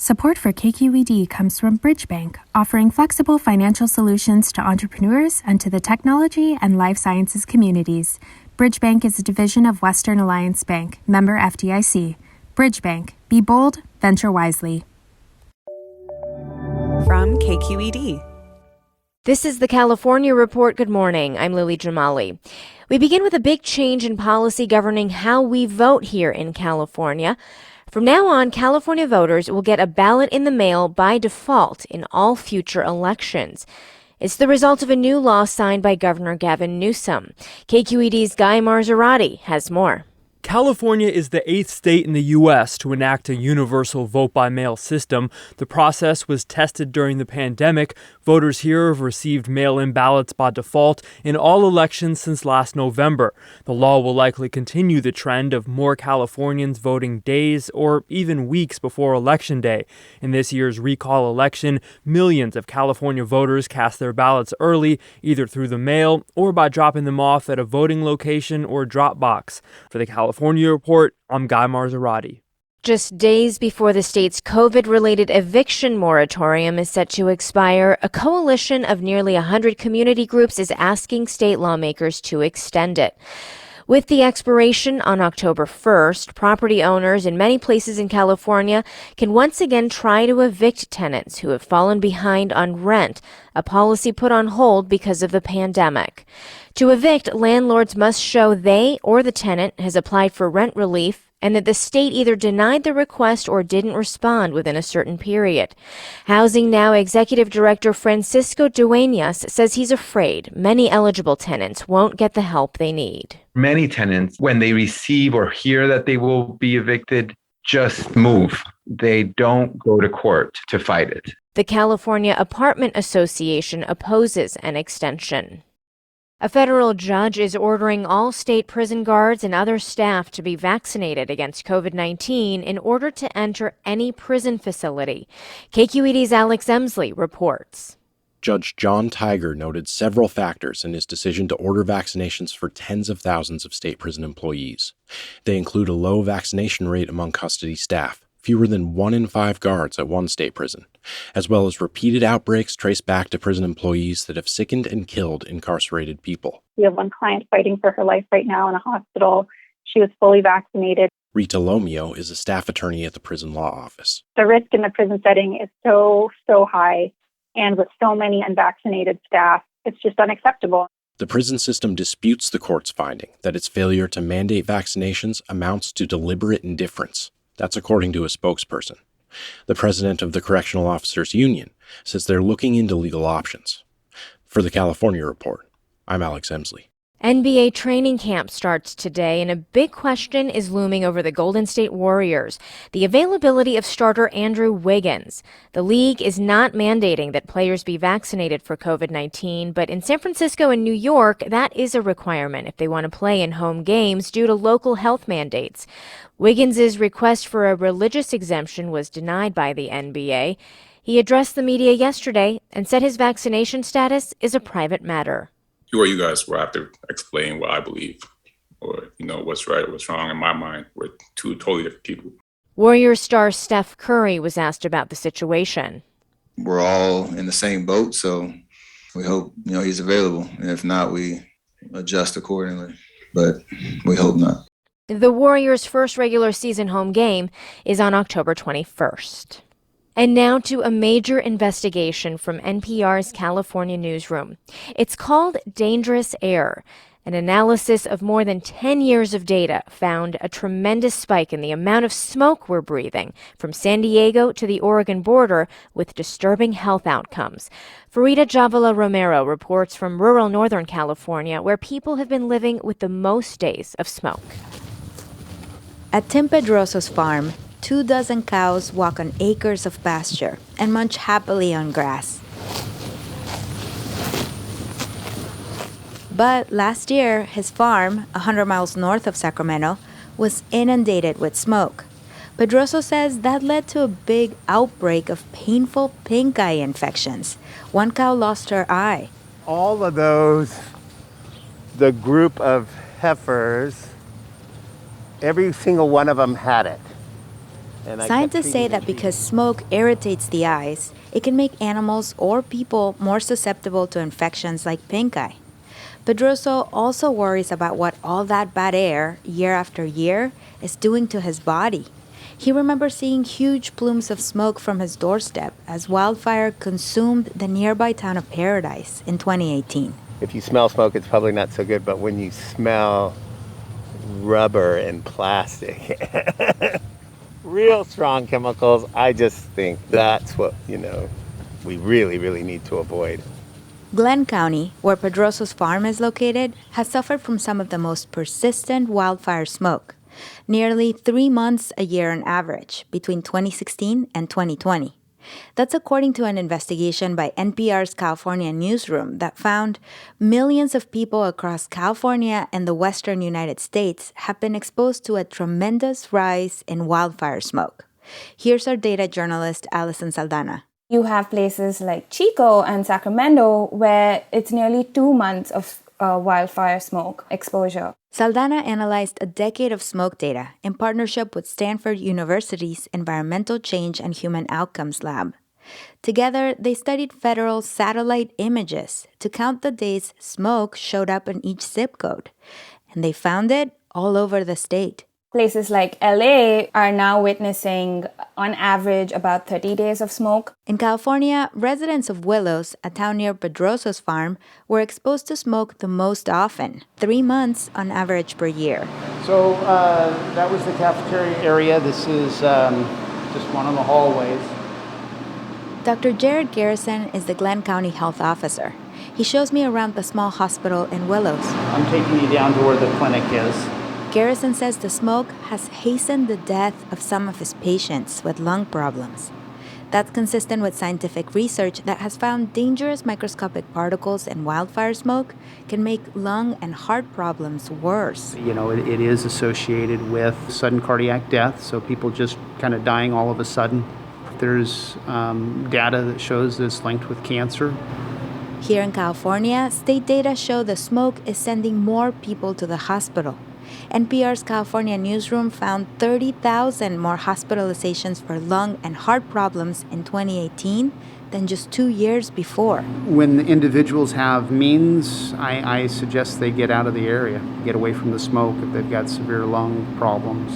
Support for KQED comes from Bridge Bank, offering flexible financial solutions to entrepreneurs and to the technology and life sciences communities. Bridge Bank is a division of Western Alliance Bank, member FDIC. Bridge Bank. Be bold, venture wisely. From KQED. This is the California Report. Good morning. I'm Lily Jamali. We begin with a big change in policy governing how we vote here in California. From now on, California voters will get a ballot in the mail by default in all future elections. It's the result of a new law signed by Governor Gavin Newsom. KQED's Guy Marzorati has more. California is the 8th state in the U.S. to enact a universal vote-by-mail system. The process was tested during the pandemic. Voters here have received mail-in ballots by default in all elections since last November. The law will likely continue the trend of more Californians voting days or even weeks before Election Day. In this year's recall election, millions of California voters cast their ballots early, either through the mail or by dropping them off at a voting location or drop box. For the California Report, I'm Guy Marzorati. Just days before the state's COVID-related eviction moratorium is set to expire, a coalition of nearly 100 community groups is asking state lawmakers to extend it. With the expiration on October 1st, property owners in many places in California can once again try to evict tenants who have fallen behind on rent, a policy put on hold because of the pandemic. To evict, landlords must show they or the tenant has applied for rent relief and that the state either denied the request or didn't respond within a certain period. Housing Now Executive Director Francisco Dueñas says he's afraid many eligible tenants won't get the help they need. Many tenants, when they receive or hear that they will be evicted, just move. They don't go to court to fight it. The California Apartment Association opposes an extension. A federal judge is ordering all state prison guards and other staff to be vaccinated against COVID-19 in order to enter any prison facility. KQED's Alex Emsley reports. Judge John Tiger noted several factors in his decision to order vaccinations for tens of thousands of state prison employees. They include a low vaccination rate among custody staff, fewer than 1 in 5 guards at one state prison, as well as repeated outbreaks traced back to prison employees that have sickened and killed incarcerated people. We have one client fighting for her life right now in a hospital. She was fully vaccinated. Rita Lomio is a staff attorney at the prison law office. The risk in the prison setting is so high, and with so many unvaccinated staff, it's just unacceptable. The prison system disputes the court's finding that its failure to mandate vaccinations amounts to deliberate indifference. That's according to a spokesperson. The president of the Correctional Officers Union says they're looking into legal options. For the California Report, I'm Alex Emsley. NBA training camp starts today, and a big question is looming over the Golden State Warriors, the availability of starter Andrew Wiggins. The league is not mandating that players be vaccinated for COVID-19, but in San Francisco and New York, that is a requirement if they want to play in home games due to local health mandates. Wiggins' request for a religious exemption was denied by the NBA. He addressed the media yesterday and said his vaccination status is a private matter. Who are you guys? Will have to explain what I believe or, what's right, what's wrong. In my mind, we're two totally different people. Warriors star Steph Curry was asked about the situation. We're all in the same boat, so we hope, he's available. And if not, we adjust accordingly, but we hope not. The Warriors' first regular season home game is on October 21st. And now to a major investigation from NPR's California newsroom. It's called Dangerous Air. An analysis of more than 10 years of data found a tremendous spike in the amount of smoke we're breathing from San Diego to the Oregon border with disturbing health outcomes. Farida Javala Romero reports from rural Northern California, where people have been living with the most days of smoke. At Tim Pedroso's farm, 24 cows walk on acres of pasture and munch happily on grass. But last year, his farm, 100 miles north of Sacramento, was inundated with smoke. Pedroso says that led to a big outbreak of painful pink eye infections. One cow lost her eye. All of those, the group of heifers, every single one of them had it. Scientists say that because smoke irritates the eyes, it can make animals or people more susceptible to infections like pink eye. Pedroso also worries about what all that bad air, year after year, is doing to his body. He remembers seeing huge plumes of smoke from his doorstep as wildfire consumed the nearby town of Paradise in 2018. If you smell smoke, it's probably not so good, but when you smell rubber and plastic, real strong chemicals, I just think that's what, we really, really need to avoid. Glenn County, where Pedroso's farm is located, has suffered from some of the most persistent wildfire smoke. Nearly 3 months a year on average, between 2016 and 2020. That's according to an investigation by NPR's California newsroom that found millions of people across California and the western United States have been exposed to a tremendous rise in wildfire smoke. Here's our data journalist, Alison Saldana. You have places like Chico and Sacramento where it's nearly 2 months of wildfire smoke exposure. Saldana analyzed a decade of smoke data in partnership with Stanford University's Environmental Change and Human Outcomes Lab. Together, they studied federal satellite images to count the days smoke showed up in each zip code. And they found it all over the state. Places like LA are now witnessing, on average, about 30 days of smoke. In California, residents of Willows, a town near Pedroso's farm, were exposed to smoke the most often, 3 months on average per year. So that was the cafeteria area. This is just one of the hallways. Dr. Jared Garrison is the Glenn County Health Officer. He shows me around the small hospital in Willows. I'm taking you down to where the clinic is. Garrison says the smoke has hastened the death of some of his patients with lung problems. That's consistent with scientific research that has found dangerous microscopic particles in wildfire smoke can make lung and heart problems worse. It is associated with sudden cardiac death, so people just kind of dying all of a sudden. There's data that shows it's linked with cancer. Here in California, state data show the smoke is sending more people to the hospital. NPR's California newsroom found 30,000 more hospitalizations for lung and heart problems in 2018 than just 2 years before. When the individuals have means, I suggest they get out of the area, get away from the smoke if they've got severe lung problems.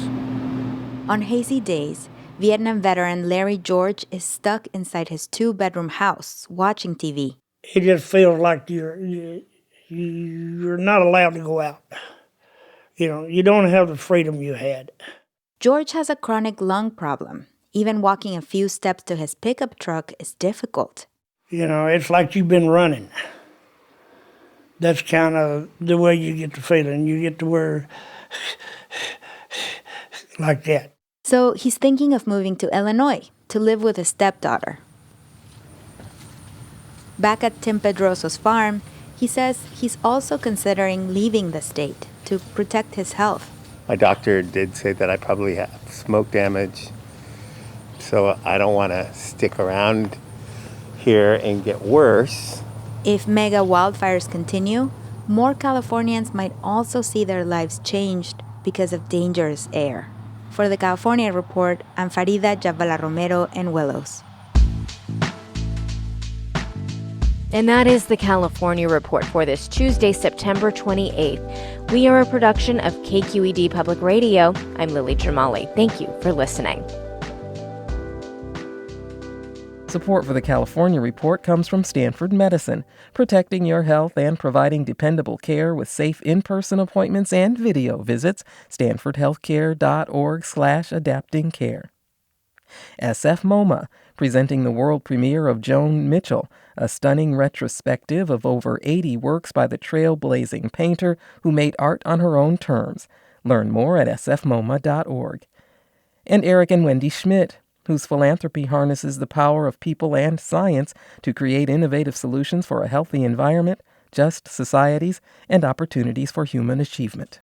On hazy days, Vietnam veteran Larry George is stuck inside his 2-bedroom house watching TV. It just feels like you're not allowed to go out. You don't have the freedom you had. George has a chronic lung problem. Even walking a few steps to his pickup truck is difficult. It's like you've been running. That's kind of the way you get the feeling. You get to where like that. So he's thinking of moving to Illinois to live with his stepdaughter. Back at Tim Pedroso's farm, he says he's also considering leaving the state to protect his health. My doctor did say that I probably have smoke damage, so I don't want to stick around here and get worse. If mega wildfires continue, more Californians might also see their lives changed because of dangerous air. For the California Report, I'm Farida Jabala Romero in Willows. And that is the California Report for this Tuesday, September 28th. We are a production of KQED Public Radio. I'm Lily Jamali. Thank you for listening. Support for the California Report comes from Stanford Medicine, protecting your health and providing dependable care with safe in-person appointments and video visits. StanfordHealthcare.org/adaptingcare. SF MoMA, presenting the world premiere of Joan Mitchell, a stunning retrospective of over 80 works by the trailblazing painter who made art on her own terms. Learn more at sfmoma.org. And Eric and Wendy Schmidt, whose philanthropy harnesses the power of people and science to create innovative solutions for a healthy environment, just societies, and opportunities for human achievement.